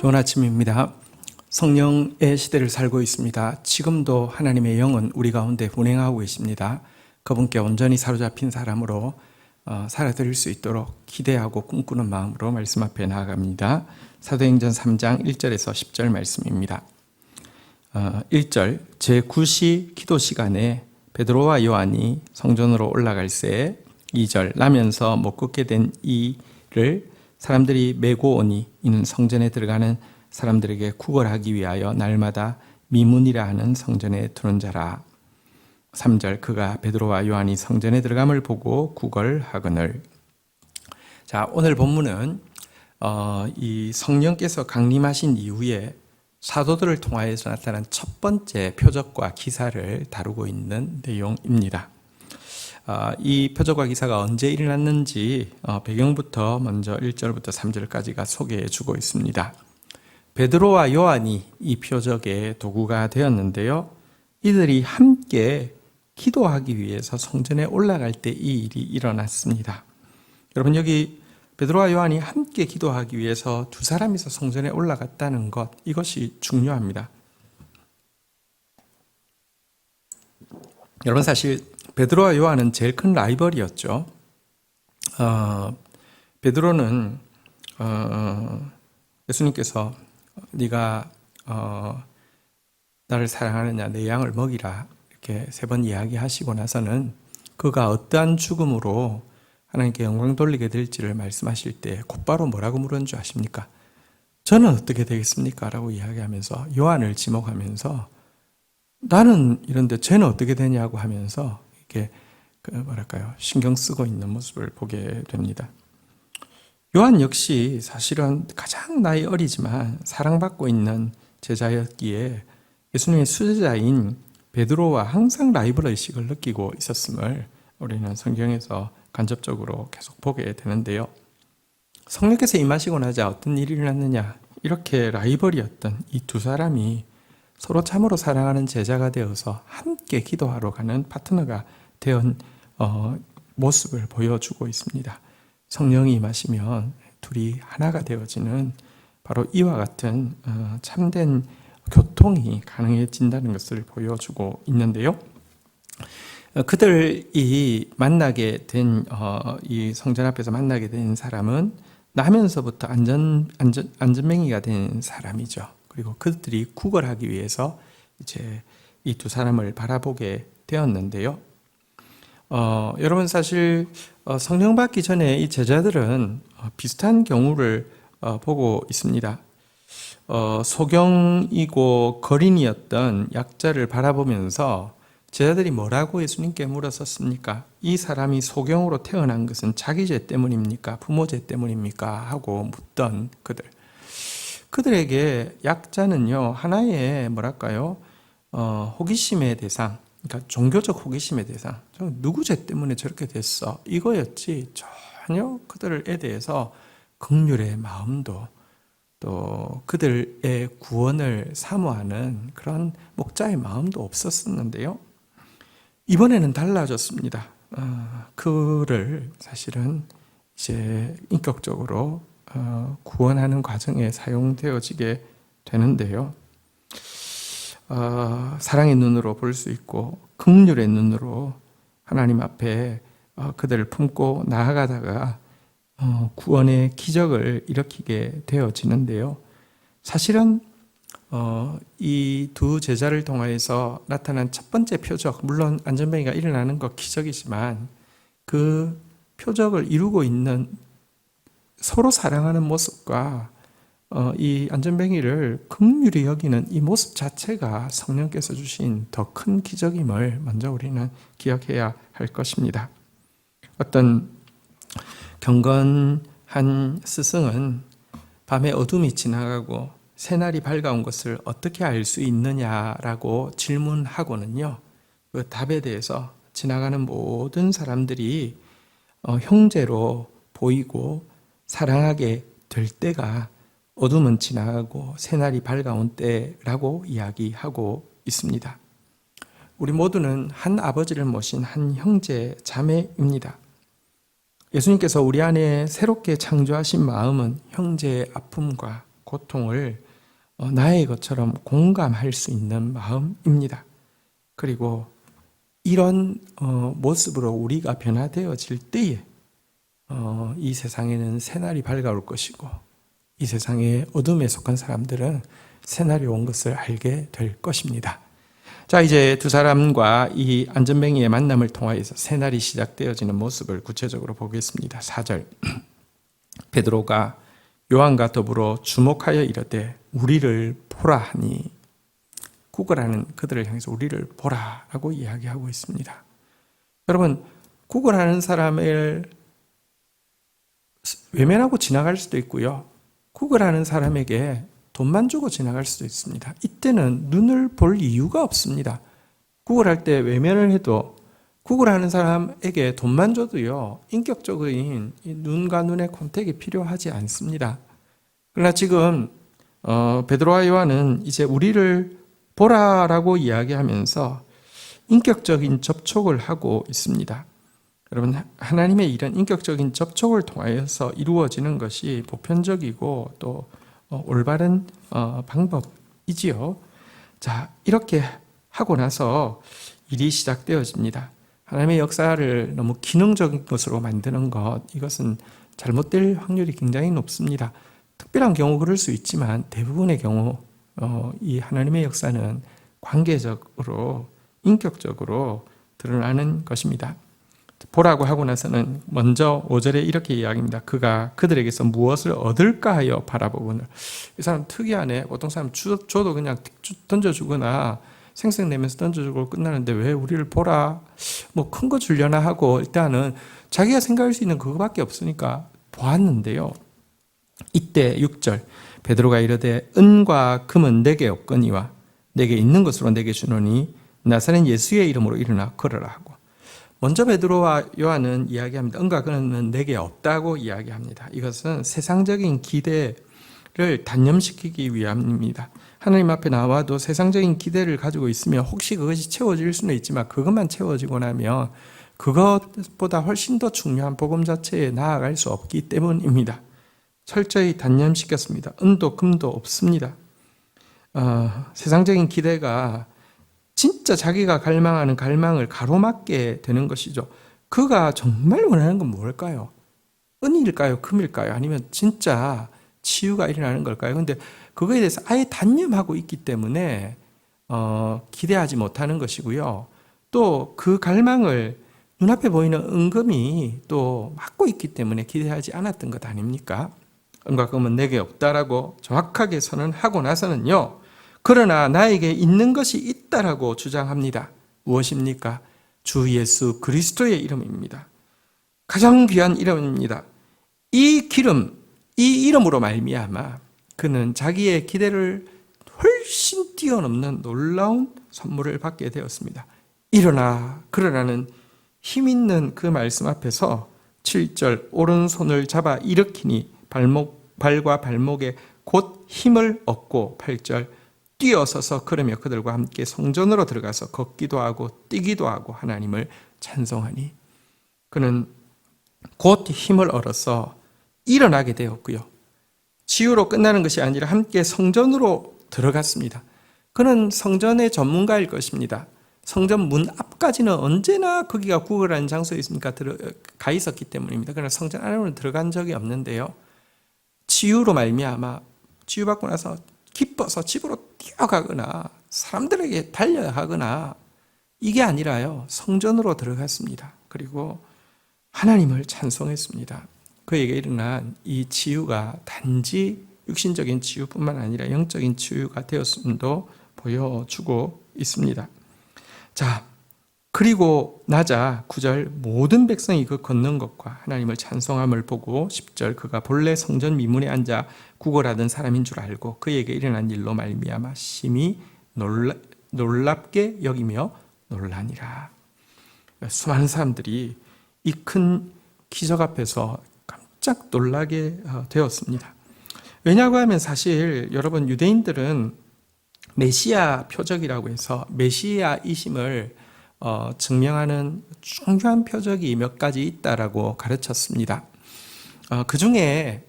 좋은 아침입니다. 성령의 시대를 살고 있습니다. 지금도 하나님의 영은 우리 가운데 운행하고 계십니다. 그분께 온전히 사로잡힌 사람으로 살아드릴 수 있도록 기대하고 꿈꾸는 마음으로 말씀 앞에 나아갑니다. 사도행전 3장 1절에서 10절 말씀입니다. 1절 제9시 기도 시간에 베드로와 요한이 성전으로 올라갈 새 2절 나면서 못 걷게 된 이를 사람들이 메고 오니 이는 성전에 들어가는 사람들에게 구걸하기 위하여 날마다 미문이라 하는 성전에 두는 자라. 3절 그가 베드로와 요한이 성전에 들어감을 보고 구걸하거늘. 자, 오늘 본문은 이 성령께서 강림하신 이후에 사도들을 통하여서 나타난 첫 번째 표적과 기사를 다루고 있는 내용입니다. 이 표적과 기사가 언제 일어났는지 배경부터 먼저 1절부터 3절까지가 소개해 주고 있습니다. 베드로와 요한이 이 표적의 도구가 되었는데요. 이들이 함께 기도하기 위해서 성전에 올라갈 때 이 일이 일어났습니다. 여러분, 여기 베드로와 요한이 함께 기도하기 위해서 두 사람이서 성전에 올라갔다는 것, 이것이 중요합니다. 여러분, 사실 베드로와 요한은 제일 큰 라이벌이었죠. 베드로는 예수님께서 네가 나를 사랑하느냐, 내 양을 먹이라 이렇게 3번 이야기하시고 나서는 그가 어떠한 죽음으로 하나님께 영광 돌리게 될지를 말씀하실 때 곧바로 뭐라고 물은 줄 아십니까? 저는 어떻게 되겠습니까? 라고 이야기하면서 요한을 지목하면서 나는 이런데 쟤는 어떻게 되냐고 하면서 이렇게 신경 쓰고 있는 모습을 보게 됩니다. 요한 역시 사실은 가장 나이 어리지만 사랑받고 있는 제자였기에 예수님의 수제자인 베드로와 항상 라이벌 의식을 느끼고 있었음을 우리는 성경에서 간접적으로 계속 보게 되는데요. 성령께서 임하시고 나자 어떤 일이 일어났느냐, 이렇게 라이벌이었던 이 두 사람이 서로 참으로 사랑하는 제자가 되어서 함께 기도하러 가는 파트너가 된 모습을 보여주고 있습니다. 성령이 임하시면 둘이 하나가 되어지는 바로 이와 같은 참된 교통이 가능해진다는 것을 보여주고 있는데요. 그들이 만나게 된 이 성전 앞에서 만나게 된 사람은 나면서부터 안전뱅이가 된 사람이죠. 그리고 그들이 구걸하기 위해서 이제 이 두 사람을 바라보게 되었는데요. 여러분, 사실 성령 받기 전에 이 제자들은 비슷한 경우를 보고 있습니다. 소경이고 거린이었던 약자를 바라보면서 제자들이 뭐라고 예수님께 물었었습니까? 이 사람이 소경으로 태어난 것은 자기 죄 때문입니까? 부모 죄 때문입니까? 하고 묻던 그들에게 약자는요, 하나의 호기심의 대상, 그러니까 종교적 호기심의 대상, 누구 죄 때문에 저렇게 됐어, 이거였지 전혀 그들에 대해서 긍휼의 마음도 또 그들의 구원을 사모하는 그런 목자의 마음도 없었었는데요. 이번에는 달라졌습니다. 그를 사실은 이제 인격적으로 구원하는 과정에 사용되어지게 되는데요. 사랑의 눈으로 볼 수 있고 긍휼의 눈으로 하나님 앞에 그들을 품고 나아가다가 구원의 기적을 일으키게 되어지는데요. 사실은 이 두 제자를 통하여서 나타난 첫 번째 표적, 물론 안전뱅이가 일어나는 것 기적이지만 그 표적을 이루고 있는 서로 사랑하는 모습과 이 안전뱅이를 긍휼히 여기는 이 모습 자체가 성령께서 주신 더 큰 기적임을 먼저 우리는 기억해야 할 것입니다. 어떤 경건한 스승은 밤에 어둠이 지나가고 새날이 밝아온 것을 어떻게 알 수 있느냐라고 질문하고는요, 그 답에 대해서 지나가는 모든 사람들이 형제로 보이고 사랑하게 될 때가 어둠은 지나가고 새날이 밝아온 때라고 이야기하고 있습니다. 우리 모두는 한 아버지를 모신 한 형제 자매입니다. 예수님께서 우리 안에 새롭게 창조하신 마음은 형제의 아픔과 고통을 나의 것처럼 공감할 수 있는 마음입니다. 그리고 이런 모습으로 우리가 변화되어질 때에 이 세상에는 새날이 밝아올 것이고 이 세상의 어둠에 속한 사람들은 새날이 온 것을 알게 될 것입니다. 자, 이제 두 사람과 이 안전뱅이의 만남을 통하여서 새날이 시작되어지는 모습을 구체적으로 보겠습니다. 4절 베드로가 요한과 더불어 주목하여 이르되 우리를 보라 하니 구걸하는 그들을 향해서 우리를 보라라고 이야기하고 있습니다. 여러분, 구걸하는 사람을 외면하고 지나갈 수도 있고요. 구걸하는 사람에게 돈만 주고 지나갈 수도 있습니다. 이때는 눈을 볼 이유가 없습니다. 구걸할 때 외면을 해도 구걸하는 사람에게 돈만 줘도요, 인격적인 눈과 눈의 컨택이 필요하지 않습니다. 그러나 지금 베드로와 요한은 이제 우리를 보라라고 이야기하면서 인격적인 접촉을 하고 있습니다. 여러분, 하나님의 이런 인격적인 접촉을 통하여서 이루어지는 것이 보편적이고 또 올바른 방법이지요. 자, 이렇게 하고 나서 일이 시작되어집니다. 하나님의 역사를 너무 기능적인 것으로 만드는 것, 이것은 잘못될 확률이 굉장히 높습니다. 특별한 경우 그럴 수 있지만 대부분의 경우 이 하나님의 역사는 관계적으로 인격적으로 드러나는 것입니다. 보라고 하고 나서는 먼저 5절에 이렇게 이야기합니다. 그가 그들에게서 무엇을 얻을까 하여 바라보거늘. 이 사람 특이하네. 보통 사람 줘도 그냥 던져주거나 생색내면서 던져주고 끝나는데 왜 우리를 보라, 뭐 큰 거 주려나 하고 일단은 자기가 생각할 수 있는 그거밖에 없으니까 보았는데요. 이때 6절 베드로가 이르되 은과 금은 내게 없거니와 내게 있는 것으로 내게 주노니 나사렛 예수의 이름으로 일어나 걸으라 하고, 먼저 베드로와 요한은 이야기합니다. 은과 금은 내게 없다고 이야기합니다. 이것은 세상적인 기대를 단념시키기 위함입니다. 하나님 앞에 나와도 세상적인 기대를 가지고 있으면 혹시 그것이 채워질 수는 있지만 그것만 채워지고 나면 그것보다 훨씬 더 중요한 복음 자체에 나아갈 수 없기 때문입니다. 철저히 단념시켰습니다. 은도 금도 없습니다. 세상적인 기대가 진짜 자기가 갈망하는 갈망을 가로막게 되는 것이죠. 그가 정말 원하는 건 뭘까요? 은일까요? 금일까요? 아니면 진짜 치유가 일어나는 걸까요? 근데 그거에 대해서 아예 단념하고 있기 때문에 기대하지 못하는 것이고요. 또 그 갈망을 눈앞에 보이는 은금이 또 막고 있기 때문에 기대하지 않았던 것 아닙니까? 은과 금은 내게 없다라고 정확하게 선언하고 나서는요, 그러나 나에게 있는 것이 있다라고 주장합니다. 무엇입니까? 주 예수 그리스도의 이름입니다. 가장 귀한 이름입니다. 이 이름으로 말미암아 그는 자기의 기대를 훨씬 뛰어넘는 놀라운 선물을 받게 되었습니다. 일어나, 그러라는 힘 있는 그 말씀 앞에서 7절 오른손을 잡아 일으키니 발과 발목에 곧 힘을 얻고 8절 뛰어서서 걸으며 그들과 함께 성전으로 들어가서 걷기도 하고 뛰기도 하고 하나님을 찬송하니, 그는 곧 힘을 얻어서 일어나게 되었고요. 치유로 끝나는 것이 아니라 함께 성전으로 들어갔습니다. 그는 성전의 전문가일 것입니다. 성전 문 앞까지는 언제나 거기가 구걸하는 장소에 있으니까 가 있었기 때문입니다. 그러나 성전 안으로 들어간 적이 없는데요. 치유로 말미암아 치유받고 나서 기뻐서 집으로 뛰어가거나 사람들에게 달려가거나 이게 아니라요, 성전으로 들어갔습니다. 그리고 하나님을 찬송했습니다. 그에게 일어난 이 치유가 단지 육신적인 치유뿐만 아니라 영적인 치유가 되었음도 보여주고 있습니다. 자, 그리고 나자 9절 모든 백성이 그 걷는 것과 하나님을 찬송함을 보고 10절 그가 본래 성전 미문에 앉아 구걸하던 사람인 줄 알고 그에게 일어난 일로 말미암아 심히 놀랍게 여기며 놀라니라. 수많은 사람들이 이 큰 기적 앞에서 깜짝 놀라게 되었습니다. 왜냐고 하면 사실 여러분, 유대인들은 메시아 표적이라고 해서 메시아이심을 증명하는 중요한 표적이 몇 가지 있다라고 가르쳤습니다. 그 중에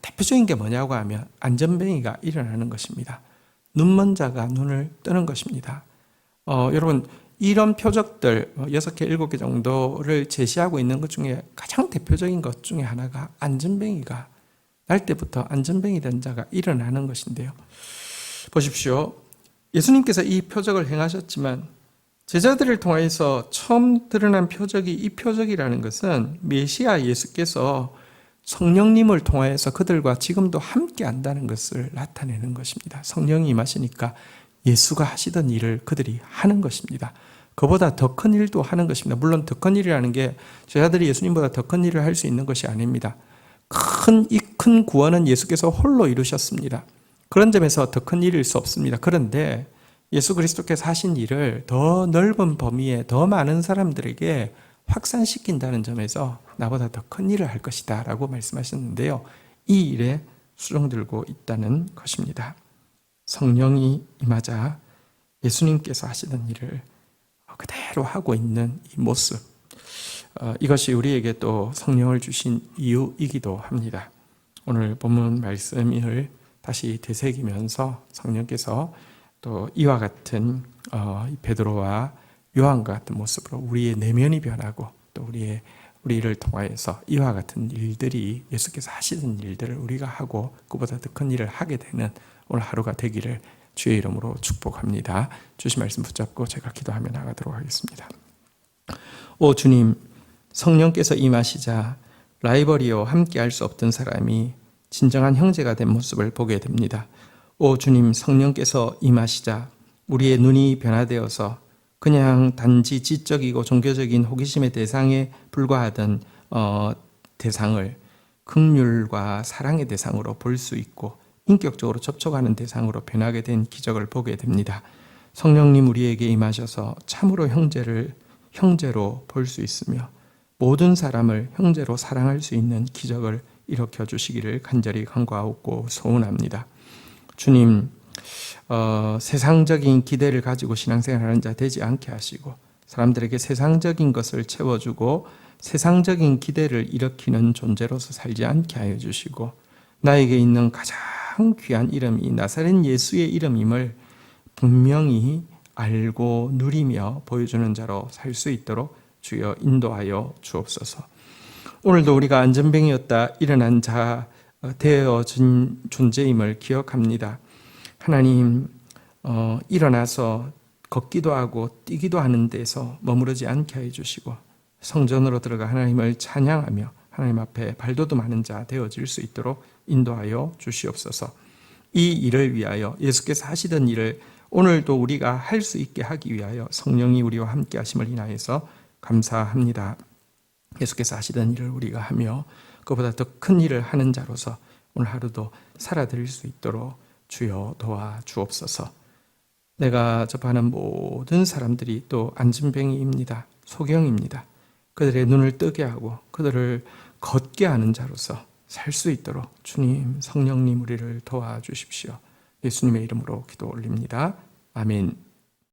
대표적인 게 뭐냐고 하면 안전뱅이가 일어나는 것입니다. 눈먼 자가 눈을 뜨는 것입니다. 여러분 이런 표적들 6개, 7개 정도를 제시하고 있는 것 중에 가장 대표적인 것 중에 하나가 안전뱅이가 날 때부터 안전뱅이 된 자가 일어나는 것인데요. 보십시오. 예수님께서 이 표적을 행하셨지만 제자들을 통해서 처음 드러난 표적이 이 표적이라는 것은 메시아 예수께서 성령님을 통하여서 그들과 지금도 함께 한다는 것을 나타내는 것입니다. 성령이 임하시니까 예수가 하시던 일을 그들이 하는 것입니다. 그보다 더 큰 일도 하는 것입니다. 물론 더 큰 일이라는 게 제자들이 예수님보다 더 큰 일을 할 수 있는 것이 아닙니다. 이 큰 구원은 예수께서 홀로 이루셨습니다. 그런 점에서 더 큰 일일 수 없습니다. 그런데 예수 그리스도께서 하신 일을 더 넓은 범위에 더 많은 사람들에게 확산시킨다는 점에서 나보다 더 큰 일을 할 것이다 라고 말씀하셨는데요. 이 일에 수종들고 있다는 것입니다. 성령이 임하자 예수님께서 하시던 일을 그대로 하고 있는 이 모습, 이것이 우리에게 또 성령을 주신 이유이기도 합니다. 오늘 본문 말씀을 다시 되새기면서 성령께서 또 이와 같은 베드로와 요한과 같은 모습으로 우리의 내면이 변하고 또 우리를 통하여서 이와 같은 일들이 예수께서 하시던 일들을 우리가 하고 그보다 더 큰 일을 하게 되는 오늘 하루가 되기를 주의 이름으로 축복합니다. 주신 말씀 붙잡고 제가 기도하며 나가도록 하겠습니다. 오 주님, 성령께서 임하시자 라이벌이요 함께 할 수 없던 사람이 진정한 형제가 된 모습을 보게 됩니다. 오 주님, 성령께서 임하시자 우리의 눈이 변화되어서 그냥 단지 지적이고 종교적인 호기심의 대상에 불과하던 대상을 긍휼과 사랑의 대상으로 볼 수 있고 인격적으로 접촉하는 대상으로 변하게 된 기적을 보게 됩니다. 성령님 우리에게 임하셔서 참으로 형제로 볼 수 있으며 모든 사람을 형제로 사랑할 수 있는 기적을 일으켜 주시기를 간절히 간구하고 소원합니다. 주님, 세상적인 기대를 가지고 신앙생활하는 자 되지 않게 하시고 사람들에게 세상적인 것을 채워주고 세상적인 기대를 일으키는 존재로서 살지 않게 하여 주시고 나에게 있는 가장 귀한 이름이 나사렛 예수의 이름임을 분명히 알고 누리며 보여주는 자로 살 수 있도록 주여 인도하여 주옵소서. 오늘도 우리가 안전뱅이였다 일어난 자 되어진 존재임을 기억합니다. 하나님, 일어나서 걷기도 하고 뛰기도 하는 데서 머무르지 않게 해주시고 성전으로 들어가 하나님을 찬양하며 하나님 앞에 발돋움하는 자 되어질 수 있도록 인도하여 주시옵소서. 이 일을 위하여 예수께서 하시던 일을 오늘도 우리가 할 수 있게 하기 위하여 성령이 우리와 함께 하심을 인하여서 감사합니다. 예수께서 하시던 일을 우리가 하며 그보다 더 큰 일을 하는 자로서 오늘 하루도 살아드릴 수 있도록 주여 도와주옵소서. 내가 접하는 모든 사람들이 또 안진뱅이입니다. 소경입니다. 그들의 눈을 뜨게 하고 그들을 걷게 하는 자로서 살 수 있도록 주님, 성령님 우리를 도와주십시오. 예수님의 이름으로 기도 올립니다. 아멘.